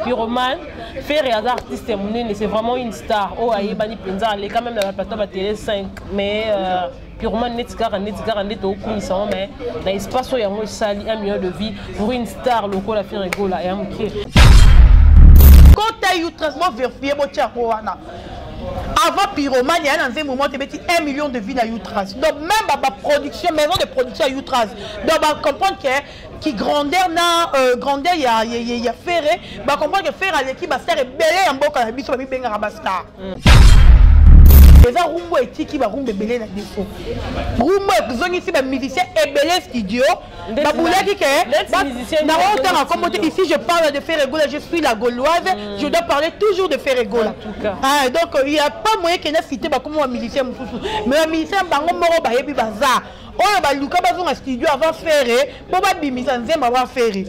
Pyromane, faire des artistes c'est vraiment une star. Oh, aïe, bani penza, elle est quand même dans la plateforme à télé 5, mais Pyromane netikara neto okumisamo mais dans l'espace où il y a un sali un million de vie pour une star local la faire rigola et amké. Quand tu as eu traitement vérifié mon tchakoana. Avant Pyromane, il y a un moment où tu as 1 million de vies dans Youtras. Donc même la production, maison de production à Youtras. Donc on comprend que grandeur il y a ferré, on comprend que faire à l'équipe va faire belé en boca la biso bi benga rabasta. Les gens rumbo etiki ba rumbe belé na défaut. Rumbo zoni ici ba musicien et belé studio. Ba boulaki que na autant comme ici je parle de Ferregola, je suis la gauloise, je dois parler toujours de Ferregola. En tout cas. Ah donc il y a pas moyen que na cité ba comme un musicien mususu. Mais un musicien bango moro ba yebi baza. Oh ba luka ba zonga studio avant faire pour ba bimisa nzemba ba faire.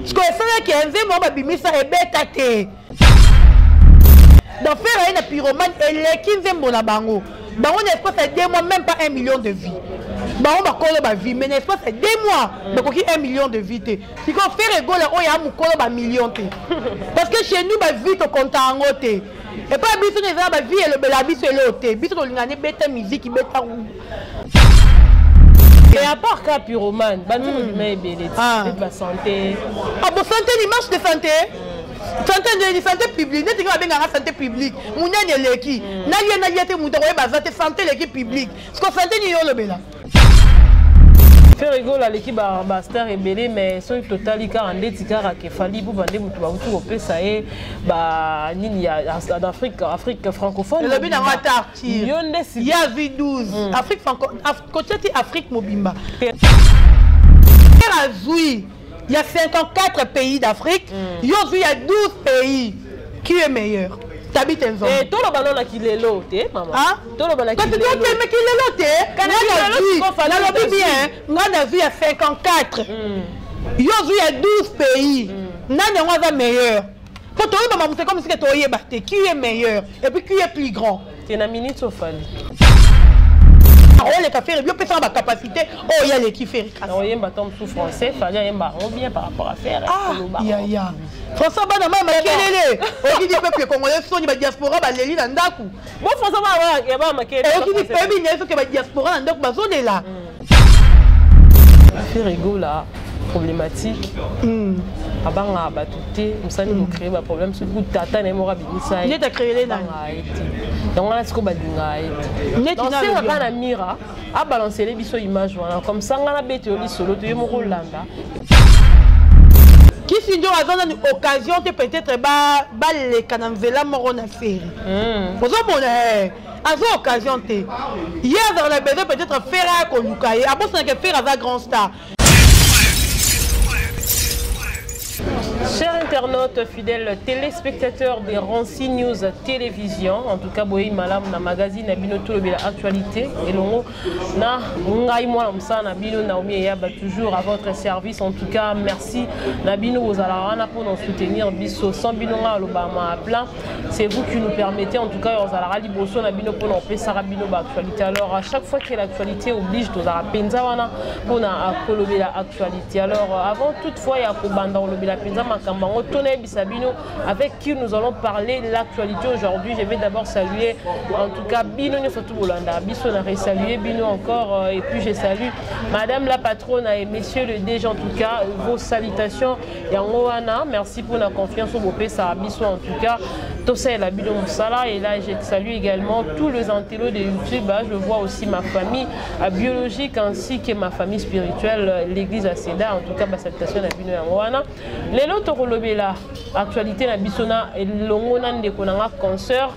Ce que c'est que nzemba ba bimisa e beta te. Donc faire un Pyromane et les 15 na bango. Bango n'est-ce pas 2 mois même pas 1 million de vies. Bango ba kolo ba vie mais n'est-ce pas 2 mois donc 1 million de vies. Si qu'on fait rigoler oh ya mu kolo ba million te. Parce que chez nous ba vie to compta en te. Et pas biso ne va ba vie et le bela biso l'ote. Biso to lingane beta musique beta ou. Et à part cas Pyromane, bandi mo bimé belé. La santé. Ah bon santé l'image de santé. Santé publique, nous avons une santé publique. Nous avons une équipe. Nous avons une santé l'équipe publique. Ce qu'on santé, nous avons le faire rigoler l'équipe Star et Belé, mais son total il a un déticard qui fallait pour vendre mon tout au pays ça est bah ni en Afrique francophone. Le but d'un retard. Il y a vu 12 Afrique francophone côté Afrique mobimba. Il y a 54 pays d'Afrique. Il y a 12 pays. Qui est meilleur? T'habites en zone. Et tout le ballon qui est là, maman. Ah? Tout le ballon qui est là. On a vu il y a 54. Il y a 12 pays. N'a pas meilleur. Quand tu es c'est comme si tu es battu. Qui est meilleur? Et puis qui est plus grand? C'est une minute au fall. Les cafés, il peut faire ma capacité. Oh, il y a l'équipe fait. Alors, il y a un bâton sous français, il y a un baron bien par rapport à faire. Ah, il y a. François Banama, Makelele. On dit peuple congolais, son diaspora, Baléli, Nandaku. Bon, François Banama, il y a Makelele. On dit peuple, il y a que diaspora, Nandaku, Bazone est là. C'est rigolo là. Problématique. Avant à batouter, nous savons créer un problème sur le tata n'est mort à il est créé les nains. Donc on a ce qu'on va dire. Donc c'est un gars Mira à balancer les bisous images comme ça on a bêté au solo tu es mon Rolanda. Qui si nous avons une occasion de peut-être bas les canavela moron à faire. Vous avez une occasion te. Hier dans la besoin peut-être faire à Kolukaye. Après ça que faire avec grand star. Chers internautes, fidèles téléspectateurs des Rancy News Télévision, en tout cas, boy malam na magazine na bino tout le actualité et longo na ngai moi na na bino Naomi Yaba toujours à votre service. En tout cas, merci na bino aux alarana pour nous soutenir biso sans bino nga lobama à plein. C'est vous qui nous permettez en tout cas aux alarali bosso na bino pour nous pesa bino ba actualité. Alors à chaque fois que l'actualité oblige aux arapenza wana pour na kolobe la actualité. Alors avant toutefois il y a ko banda kolobe la penza avec qui nous allons parler de l'actualité aujourd'hui. Je vais d'abord saluer en tout cas Bino Nyofotou Bolanda, Biso n'a salué Bino encore et puis je salue Madame la patronne et Messieurs le DG en tout cas vos salutations Yangoana, merci pour la confiance au Bopé Sarabiso en tout cas Tosa et la Bino Moussala et là je salue également tous les intellos de YouTube. Je vois aussi ma famille biologique ainsi que ma famille spirituelle, l'église à Seda en tout cas ma salutation à Bino Yangoana. Les autres là actualité na bisona et longona ndeko nanga concert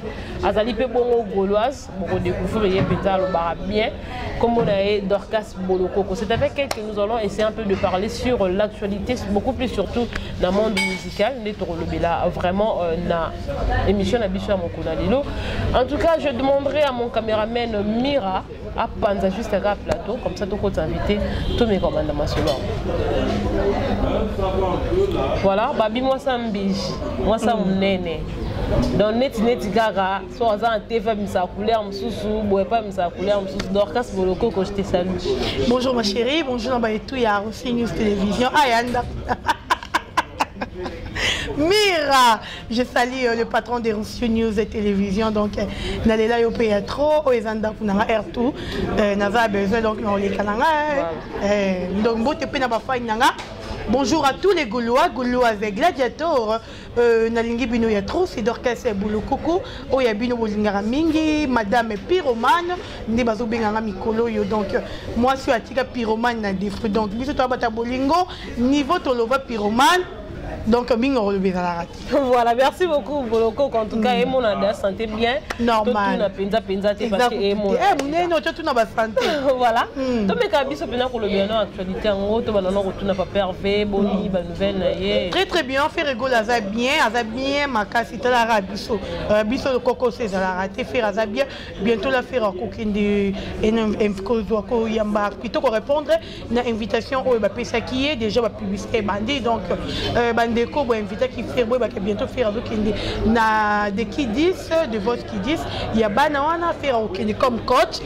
azali pe bongo gauloise pour découvrir pétalo bara bien comme on a Dorcas Bolokoko. C'est avec elle que nous allons essayer un peu de parler sur l'actualité beaucoup plus surtout dans le monde musical ndeko là vraiment na émission na bisona mokona lelo. En tout cas, je demanderai à mon caméraman Mira à panza juste à la plateau comme ça tout compte invité tous mes commandements selon. Voilà, babi moi ça m'bige, moi ça m'nene. Donc net gaga, soit en TV misa couleur msusu, boye pas misa couleur msusu. Dorcas Bolokoko, je te salue. Bonjour ma chérie, bonjour Namba et tout, il y a Rancy News Télévision. Ayanda. Mira, je salue le patron des Rousseau News et Télévision. Donc, Nalela yo paye trop, Oezanda Punanga R2, Naza besoin donc on les cananga. Donc, bote pe na ba fa nanga. Bonjour à tous les Gaulois, Gaulois avec Gladiator, Nalingi Bino Yatro, c'est d'orchestre Boulou Koko, Oyabino Bolingara Mingi, Madame Pyromane, Nebazo Benganga Mikolo, donc moi je suis Atika Pyromane na défaut, donc biso to bata bolingo, niveau Tolova Pyromane. Donc, voilà, merci beaucoup, Boloko. En tout cas, mon ada santé bien. Normal. Voilà. Donc, mes cabis, pour le bien, actualité, en gros, tu vas pas perdre, boni, nouvelle. Très, très bien. On fait rigoler, ça bien, ma casse, c'est la rabisso. Bisso, le coco, c'est la raté, faire ça bien. Bientôt, la faire en coquine de Yamba. Plutôt qu'on répondre, une invitation au Pesaki est déjà la publicité bandit. Donc, Bandeko va inviter qui fait bientôt faire des qui 10 de votre qui 10 il y a Banawana faire comme coach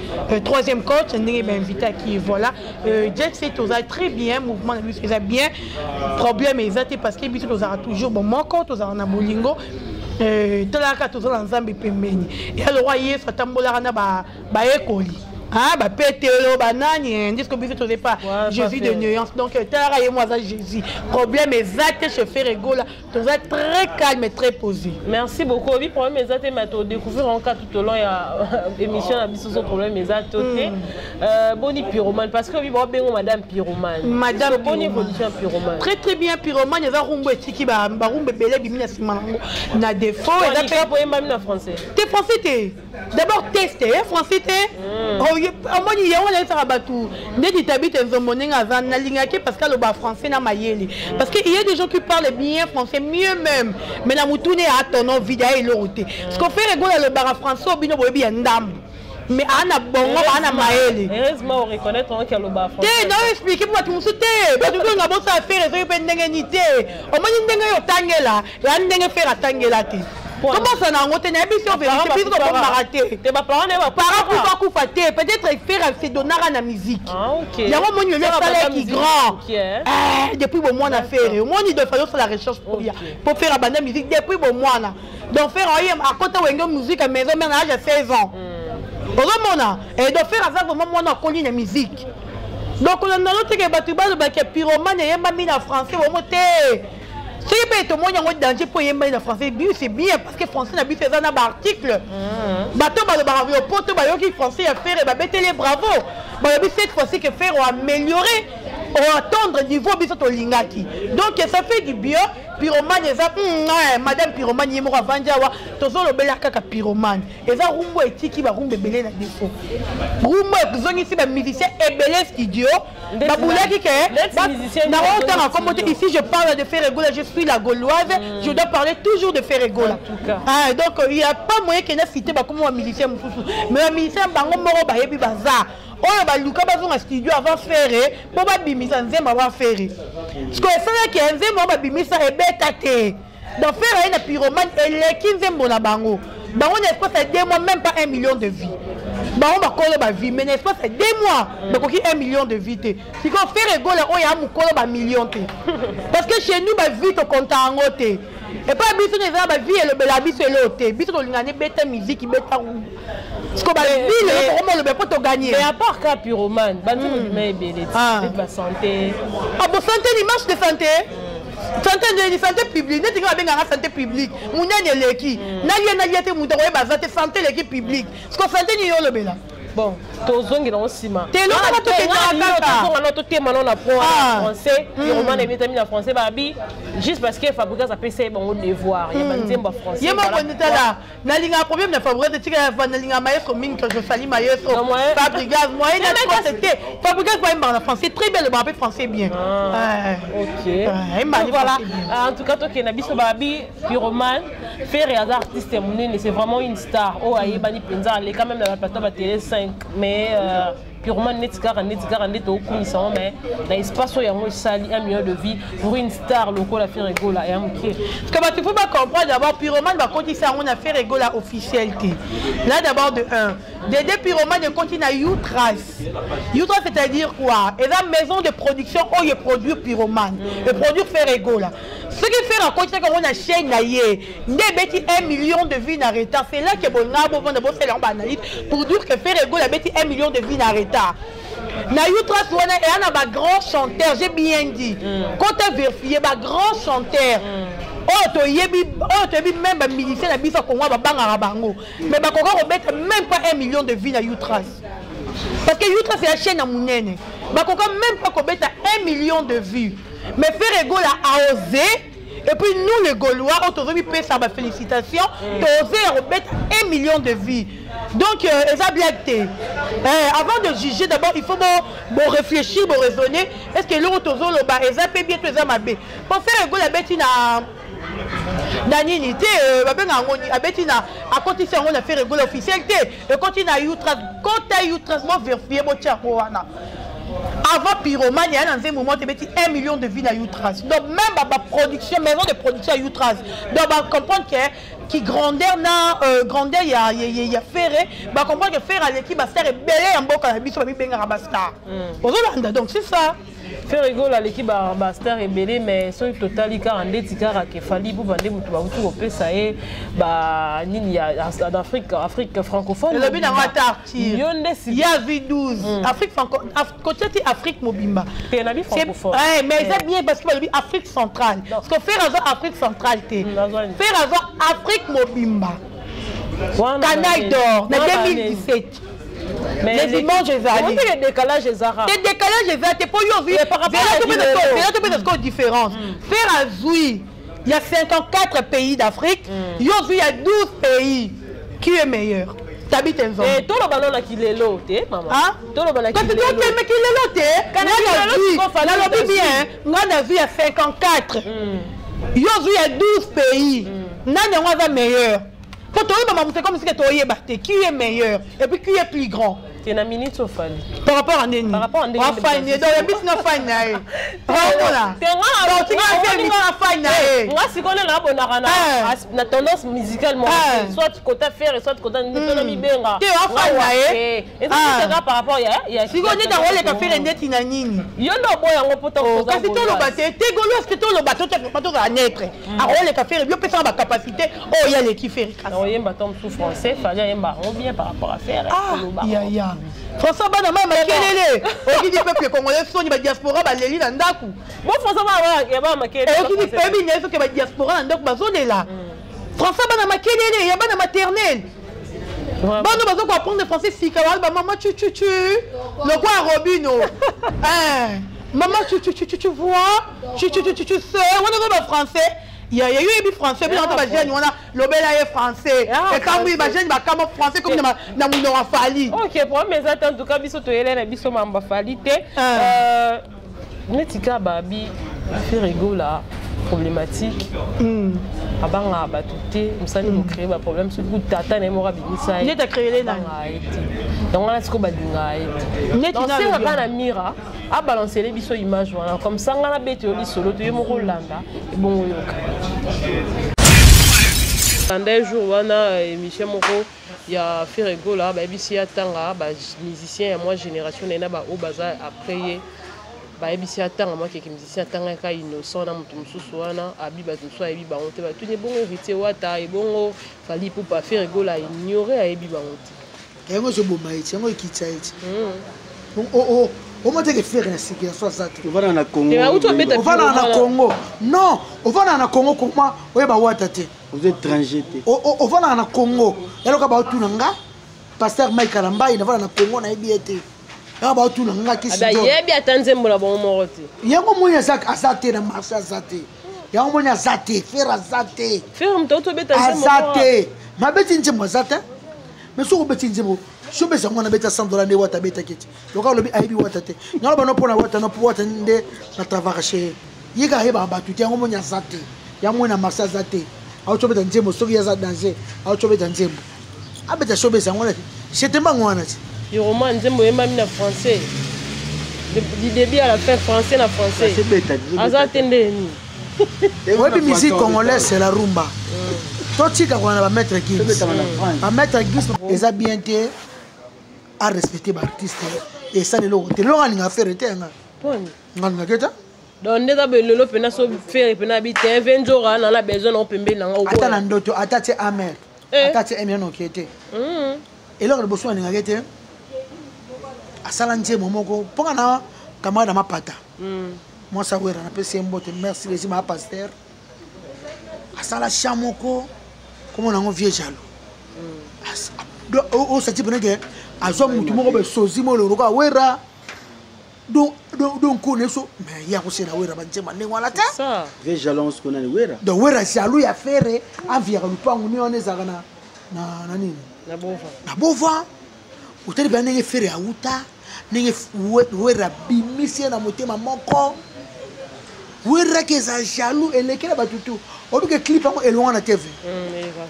troisième coach on est invité qui voilà Jet fait aux très bien mouvement de lui faisait bien problème exact parce que biso aura toujours bon mon compte aux na bolingo tolaka tous ensemble pembeni et alors voyez ça tambola na ba ekoli. Ah, bah, pétélo, banane, disque que tu n'es pas Jésus de nuance. Donc, tu et moi, Jésus. Problème exact, je fais rigolo. Tu es très calme et très posé. Merci beaucoup. Oui, problème exact, mais tu découvrir en cas tout au long, il y a émission à Bissou, problème exact. Boni Pyromane, parce que oui, bon, Madame Pyromane. Madame Boni évolution Pyromane. Très, très bien, Pyromane. Il y a un rumbo qui va rumbo belé, bimina simanango. Na défaut. Il y a un français. T'es français, d'abord tester, français, il y a un rabatou. Dès que tu habites en Zomoning, parce que le bas français n'a maillé. Parce qu'il y a des gens qui parlent bien français, mieux même. Mais la moutoune a ton nom vidéo et l'autre. Ce qu'on fait rigoler le bar français, au bino bobi en dame. Mais Anna Bongo, Anna Maëli. Heureusement, on reconnaît qu'il y a le bar français. Non, expliquez moi tout le monde. Parce que nous avons ça à faire, et on a une idée. On m'a dit que Tangela, et on a fait la Tangela. Comment ça n'a pas été émission vérité puisque on va rater. Tes parents ne vont pas peut-être faire c'est donner à la musique. Ah OK. Il y a un moment le salaire qui grand. Depuis bon mois on a fait. Au moins il doit falloir faire la recherche pour faire la musique depuis bon mois là. Donc faire à côté où une musique à maison mais à 16 ans. Vraiment et de faire ça vraiment moi on a connu la musique. Donc on a noté que Batouba le Pyromane et Mami en français au moté. Si tout le monde est danger pour y aller en français, c'est bien parce que français n'a pas fait un article. Bateau va le barrer au poteau, qui français à faire et bêter les bravo. Cette fois-ci que faire améliorer, attendre niveau bisoto lingaki. Donc ça fait du bien. Pyromane, Madame Pyromane, il m'a vendu à Tozo le bel kaka Pyromane. Et ça rumbo et tiki va rumbe belé na défaut. Rumbo et zone ici, musicien et belé studio. Ici je parle de Ferregola, je suis la Gauloise, je dois parler toujours de Ferregola. Donc il n'y a pas moyen qu'il y ait cité comme un musicien. Mais un musicien, il y a bazar. On va Luka bazon un studio avant faire pour pas bimisa nzemba va faire. Ce que ça qui est nzemba va bimisa et bêtate. Donc faire une Pyromane et les 15 na bango. Bango n'est-ce pas 2 mois même pas 1 million de vies. Bango va coller ma vie mais n'est-ce pas 2 mois donc 1 million de vies. Si qu'on fait rigoler on y a mu coller ba million parce que chez nous ba vie to compte en haute. Et pas biso ne va ba vie et le bela biso l'autre. Biso to lingane beta musique beta ce qu'on va le bien pour te gagner. Mais à part cas Pyromane, bantu mais belé. La santé. Ah bon santé l'image de santé. Santé publique, nous avons la santé publique. Nous avons l'équipe. Nous avons la santé l'équipe publique. Ce qu'on santé nous avons le bela. Bon, tozongi na osima. Te lo na to te na to te manon na pro français, Pyromane et vitamine français babi juste parce que Fabrica ça peut c'est bon devoir. Il y a nzemba français. Il y a mon là. Na linga problème na Fabrica de tika na linga maestro mingi que je salue maestro. Fabrica moi il a c'était Fabrica pas en français très bien le rappel français bien. OK. Voilà. En tout cas toi qui na biso babi Pyromane faire des artistes c'est vraiment une star. Oh ayebani penza les quand même na plateau ba télé 5 mais purement netikara ndete okumisa mais na espace yango sali 1 million de vie pour une star lokola Faire Egola et amké. Parce que il faut pas comprendre d'abord pyromane va continuer ça on a Faire Egola officialité. Là d'abord de 1. Des deux pyromanes de continuer à Utras. Utras c'est-à-dire quoi? Et la maison de production où il produit pyromane, et produit Faire Egola. Ce qui fait en continuer quand on a chaîne naïe, des bêtis 1 million de vies en retard. C'est là que bon nabo vont d'abord faire l'analyse pour dire que Faire Egola bêtis 1 million de vies en retard. Na Utras wana et un grand chanteur, j'ai bien dit. Quand tu as vérifié, grand chanteur. Oh, tu as même militaire na biso Congo ba banga bango. Mais ba Congo robette même pas 1 million de vies à Utras. Parce que Utras c'est la chaîne à Mounene. Ba Congo même pas robette 1 million de vues. Mais Faire Egola a osé. Et puis nous les Gaulois, on a fait ça, félicitations, on a 1 million de vies. Donc, ça bien. Avant de juger, d'abord, il faut réfléchir, raisonner. Est-ce que l'autre ça peut bien tout ça ma bé. Pour Faire Egola bêtine à Danité, à continuer à Faire Egola officialité. Et continue à Utras, quand tu as Utras, moi vérifier mon tcharouana. Avant pyromane, il y a un moment où 1 million de vies à Utras. Donc même la production, maison de production à Utras. Donc on comprend que grandeur il y a Ferré, on comprend que Ferré à l'équipe va faire belé en boca à biso benga rabasta. Donc c'est ça. Faire Egola l'équipe Bastard est belé mais son total il a un détikara qui fallait pour vendre mutu ba tout au ça est bah nini en Afrique francophone. Le bin en retard. Il y a V12 Afrique francophone côté Afrique mobimba. C'est un ami francophone. Mais c'est bien parce que Afrique centrale. Parce que faire Afrique centrale faire Afrique mobimba. Canaille d'or en 2017. Mais les dimanches, les décalages, les arabes. Les décalages, les arabes, pour y par rapport à la différence. Faire à Zoui, il y a 54 pays d'Afrique. Il y a 12 pays. Qui est meilleur? T'habites un zone. Et tout le ballon qui est l'eau, maman. Hein? Tout le ballon qui est l'eau. Mais qui est l'eau, on a vu bien. On a vu il y a 54. Il y a 12 pays. On a meilleur. C'est comme si tu qui est meilleur et puis qui est plus grand. Tu es minute au fan. Par rapport à Néni. Par rapport à Néni. Donc, il y a un business fan. La tendance musicale, soit tu côté faire et soit tu côté Néni Benga. Tu es en fan. Et c'est ça par rapport à. Si on est dans le café, il y a des Tinanini. Il y a un boy en pote. Quand tu le bateau, tu gaulois, que tu le bateau, tu ne peux pas à naître. Alors, le café, il y a une capacité. Oh, il y a l'équipe. Il y a un bâton sous français, il fallait un baron bien par rapport à faire. François Banama Makelele. Qui dit peuple congolais sont la diaspora baleli dans ndaku. Bon François Banama Makelele. Qui dit peuple il y a que diaspora dans ndaku bazone là. François Banama Makelele, il y a bana maternelle. Bon nous bazoko apprendre le français si kawal ba maman tu le quoi Robino. Maman tu vois, tu sais, on est français. Il y a eu des français, mais on a l'obéla est français. Et quand oui, il va comme français comme dans mon fali. Ok, pour mes attentes, en tout cas, biso to Hélène, biso mamba fali te. Netika babi, Faire Egola problématique. Abanga batute, musani nous créer un problème sur le tata ne mora binisa. Il est créé là. Donc on a ce qu'on va dire. Donc c'est pas la mira à balancer les biso images voilà comme ça on a bête au solo tu es mon Rolanda et bon yoka. Pendant un jour on a émission moko il y a Faire Egola ba bisi atanga ba musicien et moi génération na ba au bazar après ba bisi atanga moi qui musicien atanga ka innocent na mutu mususu wana abiba tout ça ebiba on te ba tu ne bon héritier wata et bon fali pour pas Faire Egola ignorer a ebiba on et moi je bomba et moi qui tsaiti oh on m'a dit que faire un séquence soit ça on va dans Congo on va dans Congo non on va dans Congo comment ouais ba watate vous êtes étranger on va dans Congo et là ba tunanga pasteur Mike Kalamba il va dans Congo na ebiete là ba tunanga qui c'est yebi atanzembo la bon moroti yango moya azate na marché azate yango moya azate faire azate faire mtoto beta azate ma beti nzembo azate mais so beti nzembo je me sens qu'on a bêta $100 de wata bêta kit. Le gars le bi aibi wata te. Non ba no pour na wata no pour wata nde na travailler. Yiga heba ba tu tiens ngo nya zate. Ya mo na masa zate. Au to beta nzembo so ya za danger. Au to beta nzembo. Abeta so be sangona. C'était mangwana ti. Le roman Nzembo Yemami na français. Du début à la fin, français na français. C'est bête. Azatendeni. Oui, puis musique congolaise, c'est la rumba. Toi, tu as un maître Gims. Un maître Gims, ils ont bien été à respecter l'artiste. Et ça, c'est l'autre. C'est l'autre qui a fait le temps. Donc, on a besoin de faire et habiter 20 jours, on a besoin de faire. Attends, tu es amer. Attends, tu es amer. Et là, on a besoin de faire. À Salantier, Momoko, pour un camarade à ma pata. Moi, ça va être un peu merci les ma pasteur. À Sala Chamoko, comment on a un vieux jaloux. Au ce type de guerre, à Zom, tout le monde Sozimo, le Roga, Wera. Donc, on est so, mais il y a aussi la Wera, ça. Vieux jaloux, on se connaît, Wera. Donc, Wera, c'est à lui à faire, environ le pan, on est à na bova. Vous avez bien fait à Outa. Wera bimisi na motema moko wera ke za jaloux elekela batutu obike clip yango elonga na TV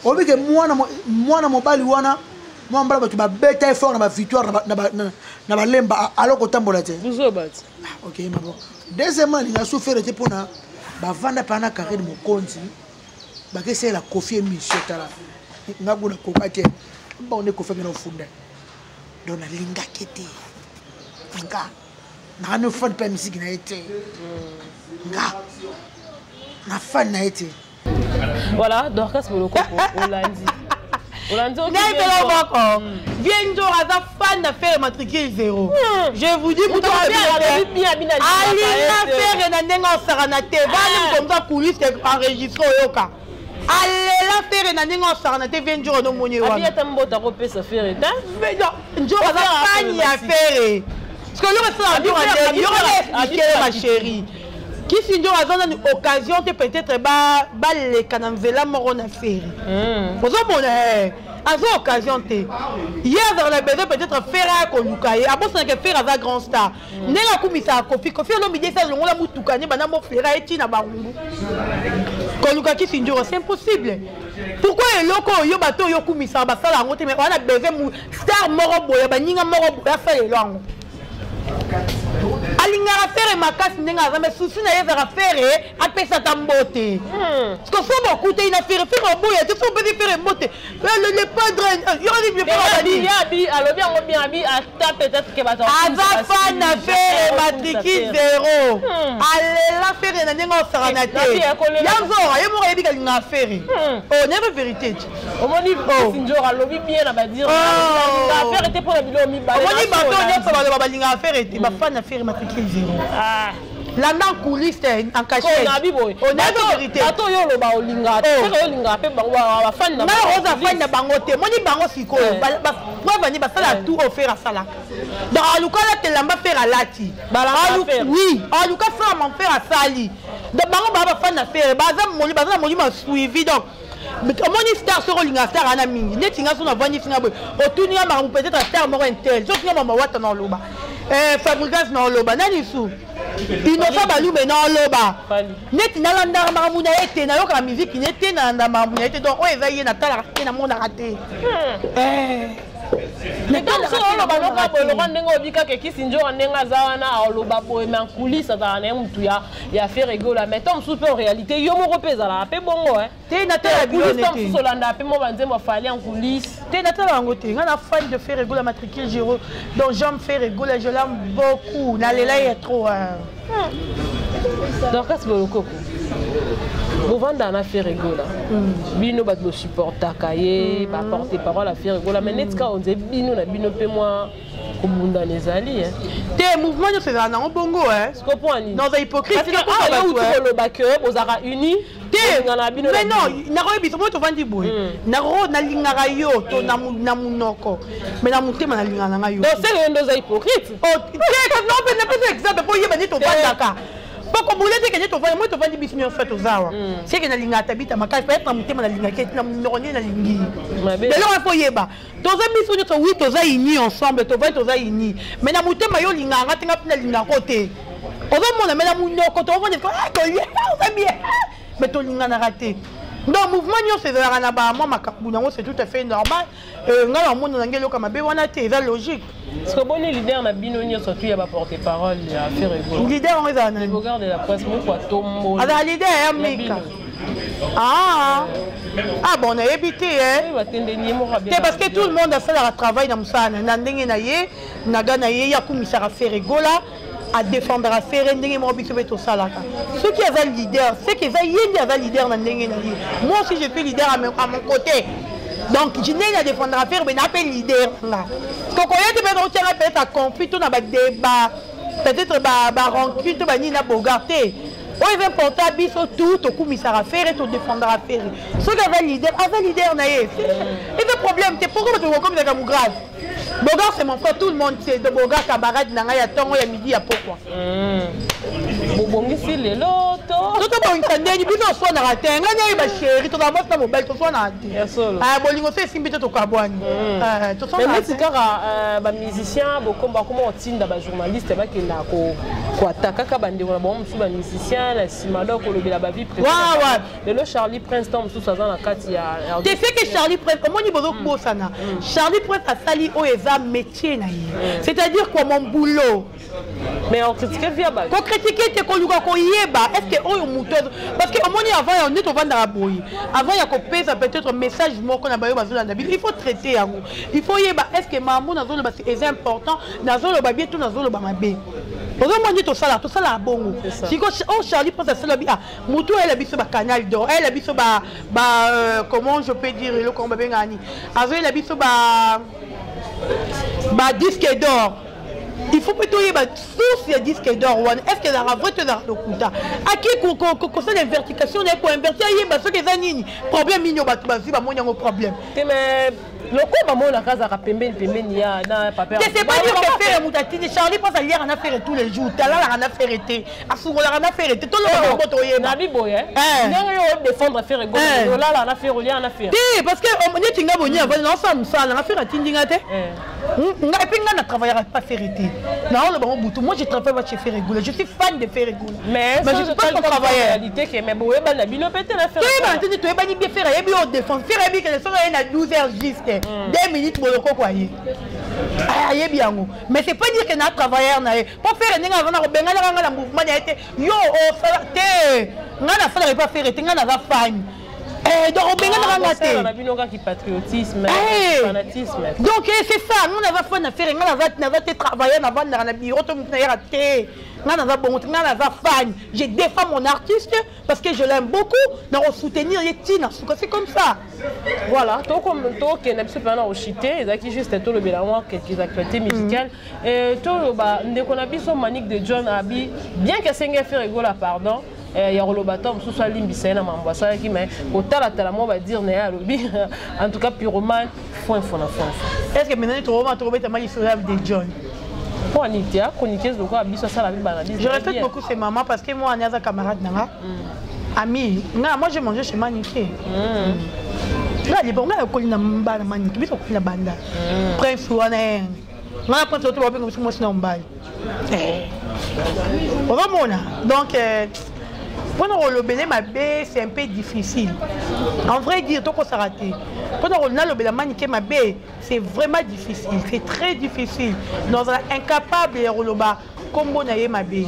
obike mwana mobali wana mwambala batu ba beta effort na ba victoire na ba lemba aloko tambola te buzobat OK mabo deuxièmement ninga souffrir te pona ba vanda pana carré mo konti ba ke c'est la Kofi émission tala ngabula ko bate ba on est Kofi na funda donc na linga kete nga na fan pa musique na été nga na fan na été voilà Dorcas Boloko Olandi viens donc à fan na faire matricule 0 je vous dis pour toi bien faire na ndenga sarana te va comme ça coulisse enregistré yoka allez la faire na ndenga sarana te viens donc no moni wa bien tambota ko pesa faire ta mais non njo à fan ya faire. Parce que le reste, ma chérie. Qui si nous avons une occasion de peut-être les canavela moron à faire. Vous avez une occasion. Hier, dans la maison, peut-être faire à Kolukaye. Après, c'est que faire à grand star. N'est-ce pas comme ça, Kofi. Kofi, on a mis ça, on a mis tout cané, on a mis faire à Eti na Barungu. Kolukaye qui si nous, c'est impossible. Pourquoi le loco yo bateau yo kumisa basala ngote mais on a besoin star moro boya baninga moro boya fa le lango. Alingara faire makasi ndenga za mais souci na yeza faire apesa tambote parce que faut beaucoup te ina faire boya te faut peut faire mote le padre yo dit bien alobi ngo bien bi ata peut-être que bato aza fan na faire matriki 0 allez la faire na ndenga osarana te yanzo ye mo yebi kalinga faire oh never vérité au moni sinjo alobi bien na ba dire la faire était pour la bilo mi ba moni bato nyoso ba balinga faire était ba fan na faire matriki 0 la nan coulisse en cachette on a de vérité bato yo lo ba olinga te olinga pe bango ba fan na na rosa fan na bango te moni bango siko ba bani ba sala tout offert à sala dans aluka la telamba faire à lati oui aluka ça mon faire à sali de bango ba fan na faire baza moni ma suivi donc moni star sur olinga star ana mingi neti nga so na vani singa boy otunia ma peut-être star mo intel so singa mama wata na loba fabricants na loba nani su innocent balu mais na loba neti na landa makamuna ete na yoka musique neti na landa makamuna ete donc o ezaye na tala na mona raté mais donc so loba no ka bolo ndengo obika ke kisinjo ndenga zawana oloba boy mais en coulisses ça na mutu ya faire rigola mais tom super en réalité yo mo repeza la pe bongo te na tala bilone te so landa pe mo banze mo fali en coulisses te na tala ngote ngana fan de faire rigola matricule 0 donc j'aime faire rigola je l'aime beaucoup na lela est trop donc qu'est-ce que le coco vous vendez un affaire rigola bino bat le supporta kaye ba porter parole affaire rigola mais netka on dit bino na bino pe moi kumunda nezali te mouvement de faire na bongo ce que pour ani non c'est hypocrite parce que le bac aux ara unis mais non na ko biso mo to vandi boy na ro na lingara yo to na munoko mais na mutema na lingana nga yo donc c'est le ndoza hypocrite oh te que non ben pas exemple pour yeba ni to vandaka poko boulete que to vandi mo to vandi biso en fait aux awa c'est que na lingata bita makasi peut être na mutema na lingaka na noroni na lingi mais là faut yeba to za biso to oui to za uni ensemble to vandi to za uni mais na mutema yo linganga tenga na lingaka côté ozo mona mais na munoko to vandi ko to bien mais to lingana raté Donc mouvement c'est tout à fait normal. C'est logique. Parce que bon leader na bino surtout il y a pas porte-parole à faire rigolo. Leader on est le regard de la presse moi quoi tombo. Ah leader Mika. Ah bon on a évité hein. C'est parce que tout le monde a fait leur travail dans Moussana. Na ndenge na ye, na gana ye ya commissaire à faire rigolo. À défendre à faire un dingue tout ça là. Ceux qui avaient le leader, ceux qui avaient un leader dans moi aussi je suis leader à mon côté. Donc je n'ai pas défendre à faire mais n'a pas leader là. Donc on y a peut-être à conflit, on a des débats, peut-être rancune, on a ni na bogarté. On est important biso tout au commissaire à faire et au défendre à faire. Ceux qui avaient leader naïf. Et le problème c'est pourquoi tu vois comme des grave. Bogar c'est mon frère, tout le monde sait de Bogar camarade nangaya tongo ya midi ya pourquoi. Bobongisi lelo to. Tout bon intendé ni biso so na raté. Nganya ba chéri to na mosna mobile to so na raté. Ah bolingo c'est simbito to kabwani. To so na. Mais c'est car ba musicien bokomba comment otinda ba journaliste ba kenda ko ataka ka bande na ba musu ba musicien la simalo ko lobela ba vie privée. Lelo Charlie Prince tom musu za na kati ya. Tu sais que Charlie Prince comment ni bozo bosana. Charlie Prince a sali o eza métier na ye. C'est-à-dire quoi mon boulot. Mais on critique via bas. Ko critiquer te ko luka ko yeba. Est-ce que oyo muto parce que omoni avant on est au vendre la boy. Avant il y a ko pesa peut-être message moko na bayo bazula na il faut traiter yango. Il faut yeba est-ce que maman na zolo ba c'est important na zolo ba bien tout na zolo ba mabe. Omoni to sala bongo. Si ko oh Charlie pense à cela bien. Muto elle a biso ba canal d'or. Elle a biso ba comment je peux dire le combat bengani. Azo elle a biso ba disque d'or. Il faut plutôt y avoir source de disque d'or. Est-ce que la vraie la locuta? À qui qu'on fait l'invertication n'est pas invertir y a ce que ça nini problème mignon basi ba mon problème. Mais le coup maman la casa a pembe ya na papier. C'est pas dire que faire mutatini Charlie pense à lire en affaire tous les jours. Tala la en affaire été. Asungo la en affaire été tout le monde boto yeba. Na biboye. Non défendre faire ego. Là la affaire lien en affaire. Oui parce que on dit tinga boni avant ensemble ça la affaire tindinga te. Et puis on ne travaillera pas faire été. Non le bon boutou. Moi je travaille pas chez faire ego. Je suis fan de faire ego. Mais je suis pas travailler réalité que mais boye ba na bino pété la faire. Oui mais tu es pas ni bien faire et bien on défend. Faire bien que les soirées à 12h juste. 2 minutes pour le cocoyer. Mais c'est pas dire que notre travailleur n'a pas faire rien avant de benga la mouvement a été yo oh te ngana fala pas faire te ngana va fine donc benga la ngate on a bino qui patriotisme fanatisme donc c'est ça nous on va faire affaire ngana va te travailler avant na bureau to mutna te je défends mon artiste parce que je l'aime beaucoup. Dans soutenir les tina, c'est comme ça. Voilà. Toi comme toi qui n'aime pas au chité, qui juste tout le bilan quelques actualités musicales. Et toi bah dès qu'on a vu son manique de John Abi, bien que c'est un fait rigolo pardon. Il y a le bâton sous sa ligne bisena m'ambassade qui mais au tala moi va dire né à lobby en tout cas pyromane foin. Est-ce que maintenant tu trouves ta manique sur la de John? Je respecte beaucoup ses mamans parce que moi, on est un camarade, ami. Moi, j'ai mangé chez Maniké. Là, les bons gars, ils ont Maniké, ils ont pris la bande. Prince Ouané. Moi, après, je suis moi, donc, pour nous relever ma baie, c'est un peu difficile. En vrai dire, tout ça raté. Pour nous relever la maniquer ma baie, c'est vraiment difficile. C'est très difficile. Nous sommes incapables de relever comme on a ma baie.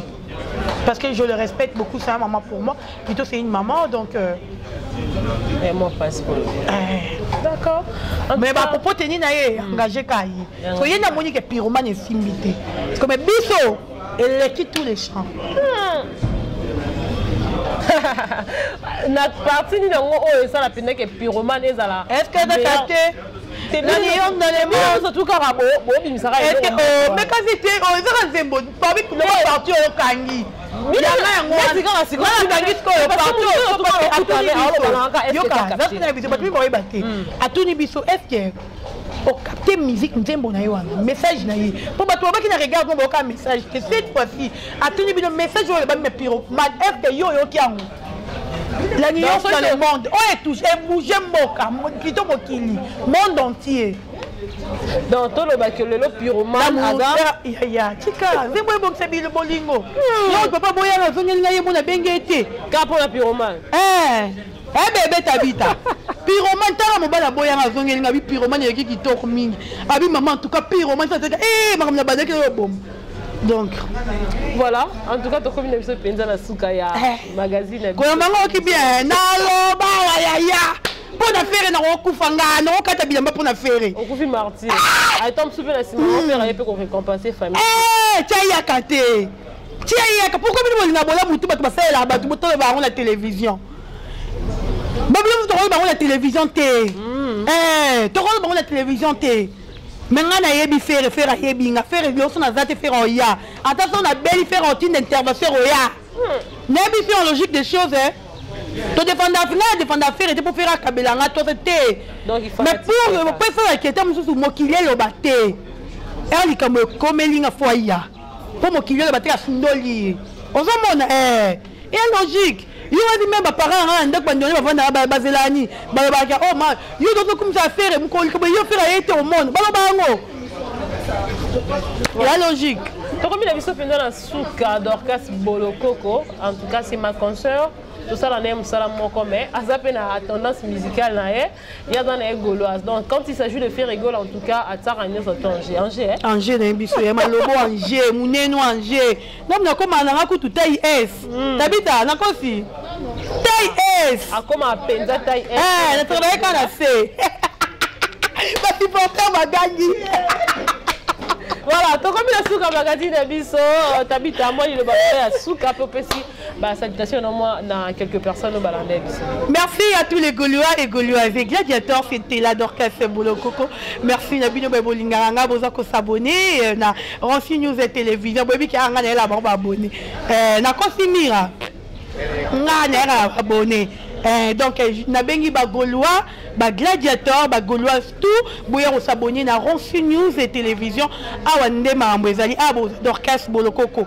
Parce que je le respecte beaucoup, c'est une maman pour moi. Plutôt c'est une maman, donc. Et moi, passe pour d'accord. Mais ma propos tenir engagé Kaye. Soyez na monique pyromane et simbité. Parce que mes bisous, elle quitte tous les champs. Notre partie ni nango oyo ça la pene que pyromane ezala. Est-ce que tu as capté? Nani yon dans les mots surtout karabo bo bimisaka. Est-ce que mais quand c'était ezala nzembo parmi tous les parties au kangi. Est-ce que au capter musique nzembo na yo message na ye pour bato ba ki na regarde mo ka message que cette fois-ci a tenu bien message o ba me piro man est que yo ki ango la nuance dans le monde on est touché bouger moka kito mokili monde entier dans tout le bac le pyromane aga ya tika nzembo bon c'est le bolingo yo papa boya na zonye na ye mona bengete ka pour la pyromane bébé Tabita. Pyromane, t'as mon bal à boya à zongue, il a vu pyromane qui tourne ming. Abi maman, en tout cas, pyromane, ça te madame la badée qui est bon. Donc, voilà. En tout cas, tu as commis une émission de la Soukaya magazine. Comment qui bien? Nalo, ba ya ya. Pour la faire, na okufanga, na okata bilamba pour la faire. Okufi martyr. Ay tombe super la sima, on père peut récompenser famille. Tiens kate. Tiens pourquoi vous na bola mutu batu basala la batu boto ba on la télévision. Bablo vous ba on la télévision té. To ba on la télévision té. Maintenant na yebi faire yebi nga faire loso na zate faire oya. Attention na belle faire une intervention oya. Nebi fait en logique des choses hein. Tu défends l'affaire et pour faire un kabelanga, toi c'était. Mais pour faire la question, je suis moquillé le batté. Elle est comme coméline foyer. Pour moquiller le batté à Sundoli. On s'en monte, et logique. Il y a dit même mes parents, donc quand on va vendre à Bazelani, oh man, il y a d'autres comme ça à faire, il y a faire au monde. Il y a logique. Donc comme il a vu ça pendant la souka d'Orcas Bolokoko, en tout cas c'est ma consoeur. Tout ça, on aime ça, mais à ça, la tendance musicale, il y a dans les gauloises. Donc, quand il s'agit de faire rigole, en tout cas, à Taragné, c'est Angers. Angers, Angers, Angers, Malobo, Angers, Mouneno, Angers. Non, mais comme on a tout taille S. T'habites à Nakosi. Taille S. Ah, comme à Penza, taille S. Ah, on a travaillé quand on a fait. Parce qu'il faut faire ma gagne. Voilà, donc comme il a souka magazine Bisso, t'habites à moi, il est à souka popesi. Bah salutation au moins dans quelques personnes au Balandais. Merci à tous les Gaulois et Gauloises. Gladiateur c'était là d'Orcas Bolokoko. Merci Nabino Bolinganga, Bozako s'abonner na Rancy News et télévision. Bobi qui a ngana la bomba abonné. Na Kosimira. Ngana abonné. Donc, na bengi ba Gaulois, ba gladiateur, ba Gaulois tout, boya on s'abonner na Rancy News et télévision. Awande mambo ezali abo d'Orcas Bolokoko.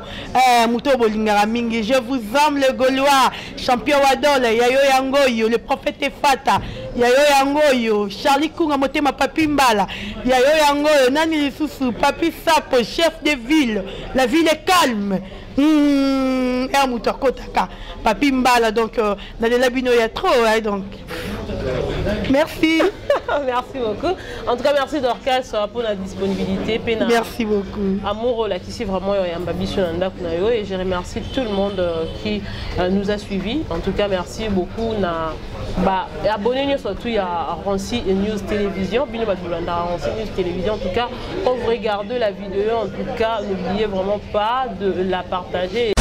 Muto bolingara mingi, je vous aime le Gaulois, champion Wadol, yayo yangoyo, le prophète Fata, yayo yangoyo, Charlie Kunga motema papi mbala, yayo yangoyo, nani lisusu, papi Sapo, chef de ville, la ville est calme. Papi Mbala, donc dans les labino il y a trop, donc merci. Merci beaucoup. En tout cas, merci d'Orcas pour la disponibilité. Merci beaucoup. Amour, là, qui vraiment et je remercie tout le monde qui nous a suivis. En tout cas, merci beaucoup. Abonnez-vous surtout à Rancy News Télévision. Rancy News Télévision. En tout cas, quand vous regardez la vidéo, en tout cas, n'oubliez vraiment pas de la partager.